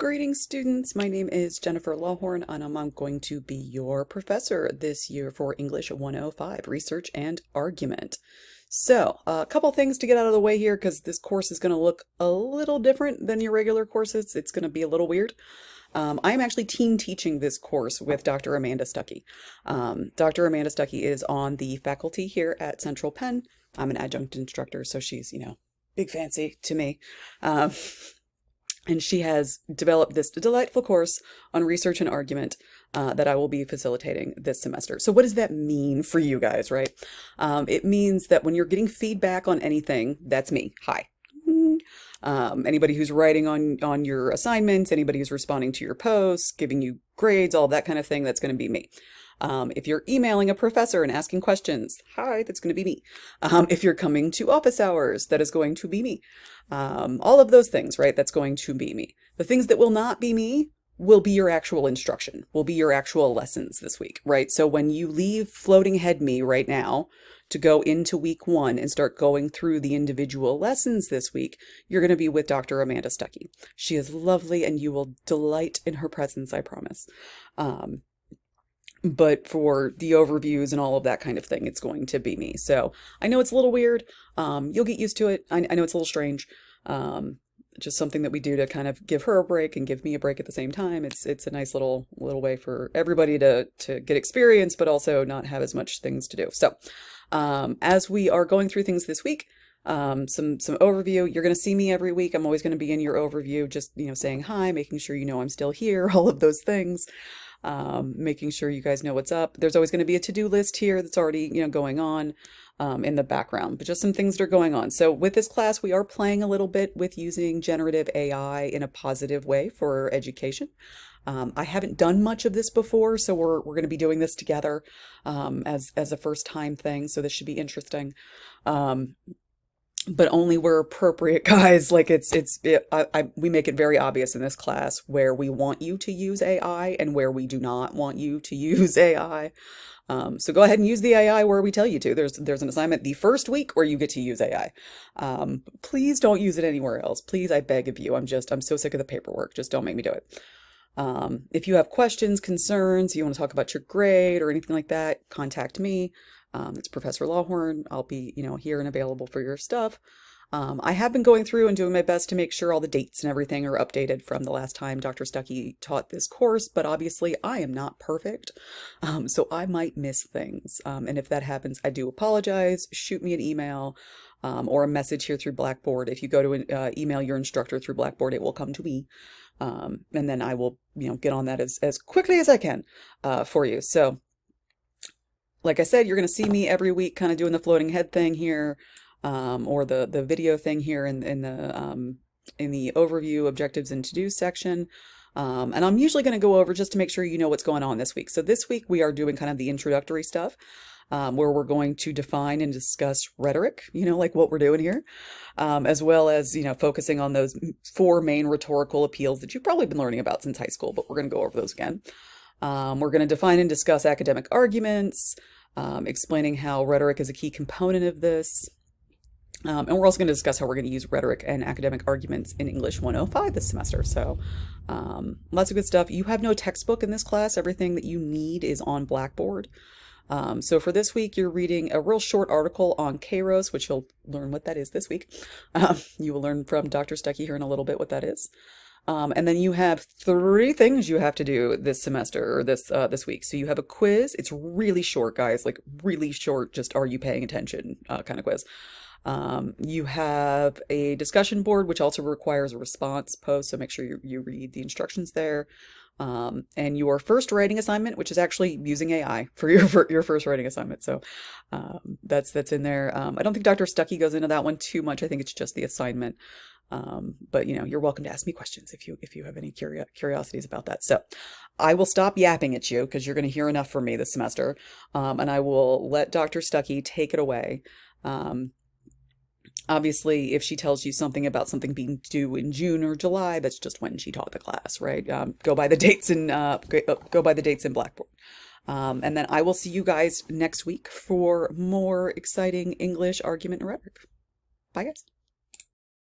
Greetings, students. My name is Jennifer Lawhorn, and I'm going to be your professor this year for English 105, Research and Argument. So, a couple things to get out of the way here because this course is going to look a little different than your regular courses. It's going to be a little weird. I am actually team teaching this course with Dr. Amanda Stuckey. Dr. Amanda Stuckey is on the faculty here at Central Penn. I'm an adjunct instructor, so she's, big fancy to me. And she has developed this delightful course on research and argument that I will be facilitating this semester. So what does that mean for you guys, right? It means that when you're getting feedback on anything, that's me. Hi. Anybody who's writing on your assignments, anybody who's responding to your posts, giving you grades, all that kind of thing, that's going to be me. If you're emailing a professor and asking questions, hi, that's going to be me. If you're coming to office hours, that is going to be me. All of those things, right? That's going to be me. The things that will not be me will be your actual instruction, will be your actual lessons this week, right? So when you leave floating head me right now to go into week 1 and start going through the individual lessons this week, you're going to be with Dr. Amanda Stuckey. She is lovely and you will delight in her presence, I promise. But for the overviews and all of that kind of thing, it's going to be me. So I know it's a little weird. You'll get used to it. I know it's a little strange. Just something that we do to kind of give her a break and give me a break at the same time. It's a nice little way for everybody to get experience, but also not have as much things to do. So as we are going through things this week, some overview. You're going to see me every week. I'm always going to be in your overview, just saying hi, making sure I'm still here, all of those things. Making sure you guys know what's up. There's always going to be a to-do list here that's already, going on in the background, but just some things that are going on. So with this class, we are playing a little bit with using generative AI in a positive way for education. I haven't done much of this before, so we're going to be doing this together as a first time thing. So this should be interesting. But only where appropriate, guys. Like we make it very obvious in this class where we want you to use AI and where we do not want you to use AI. So go ahead and use the AI where we tell you to. There's an assignment the first week where you get to use AI. Please don't use it anywhere else. Please, I beg of you. I'm so sick of the paperwork. Just don't make me do it. If you have questions, concerns, you want to talk about your grade or anything like that, contact me. It's Professor Lawhorn. I'll be, here and available for your stuff. I have been going through and doing my best to make sure all the dates and everything are updated from the last time Dr. Stuckey taught this course, but obviously I am not perfect, so I might miss things. And if that happens, I do apologize. Shoot me an email or a message here through Blackboard. If you go to email your instructor through Blackboard, it will come to me. And then I will, get on that as quickly as I can for you. So like I said, you're going to see me every week kind of doing the floating head thing here, or the video thing here in the overview, objectives, and to-do section. And I'm usually going to go over just to make sure you know what's going on this week. So this week we are doing kind of the introductory stuff, where we're going to define and discuss rhetoric, like what we're doing here, as well as, focusing on those 4 main rhetorical appeals that you've probably been learning about since high school, but we're going to go over those again. We're going to define and discuss academic arguments, explaining how rhetoric is a key component of this. And we're also going to discuss how we're going to use rhetoric and academic arguments in English 105 this semester. So lots of good stuff. You have no textbook in this class. Everything that you need is on Blackboard. So for this week, you're reading a real short article on Kairos, which you'll learn what that is this week. You will learn from Dr. Stuckey here in a little bit what that is. And then you have 3 things you have to do this semester or this week. So you have a quiz. It's really short, guys, like really short. Just are you paying attention kind of quiz. You have a discussion board, which also requires a response post. So make sure you read the instructions there. And your first writing assignment, which is actually using AI for your first writing assignment. So that's in there. I don't think Dr. Stuckey goes into that one too much. I think it's just the assignment. But you're welcome to ask me questions if you have any curiosities about that. So I will stop yapping at you because you're going to hear enough from me this semester. And I will let Dr. Stuckey take it away. Obviously, if she tells you something about something being due in June or July, that's just when she taught the class, right? Go by the dates in Blackboard. And then I will see you guys next week for more exciting English argument and rhetoric. Bye, guys.